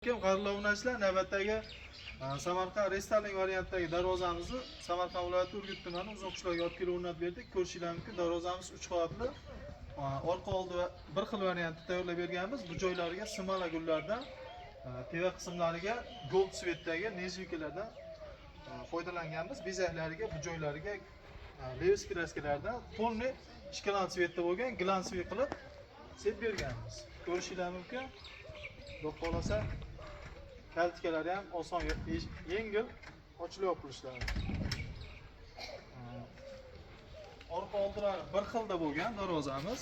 Qadrli obunachilar, navbatdagi Samarqand restoran variantidagi darvozamizni Samarqand viloyati Urgut tumani Uzoqchilarga olib kelib o'rnatib berdik. Ko'rishingiz mumkin, darvozamiz 3 qavatli. Orqa oldi va bir xil variantda tayyorlab berganmiz. Bu joylariga simala gullardan, teva qismlariga gold svetdagi nezvikalardan foydalanganmiz. Bezaklariga, bu joylariga levis kraskalardan polni ishkalan svetda bo'lgan glansli qilib sep berganmiz. Ko'rishingiz mumkin. Xudo xolasa kaltkalari ham oson, yengil ochilib yopilishlari. Orqa oldilari bir xilda bo'lgan darvozamiz.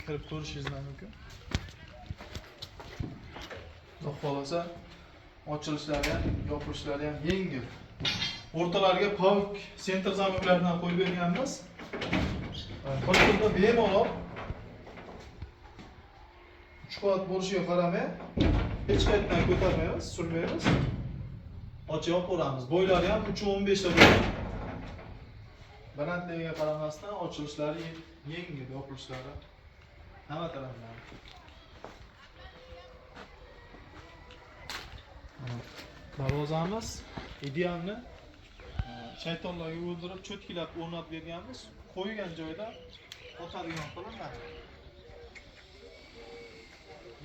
Kirib ko'rishingiz mumkin. Xudo xolasa ochilishlari ham, yopilishlari ham yengil. O'rtalariga pavk sentr zamoklardan qo'yib berganmiz. Bir xilda bemalol 3 qavat bo'lishiga qaramay hech qayerdan ko'tarmaymiz, surmaymiz. Ochib yopaveramiz. Bo'ylari ham 3.15 ta bo'lgan. Balandligiga qaramasdan ochilishlari yengil, yopilishlari hamma tarafdan. Darvozamiz idealni shaytonlarga o'ldirib, cho'tkilab o'rnatib berganmiz. Qo'ygan joyda o'tadigan qilinadi.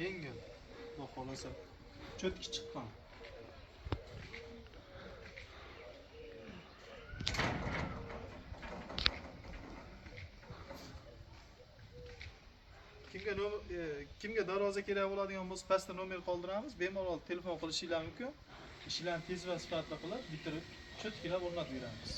Yengil, xudo xolasa cho'tki chiqqan. Kimga darvoza kerak bo'ladigan bo'lsa, pastda nomer qoldiramiz. Bemalol telefon qilishingiz mumkin. Ishlarni tez va sifatli qilib bitirib, cho'tkilab o'rnatib beramiz.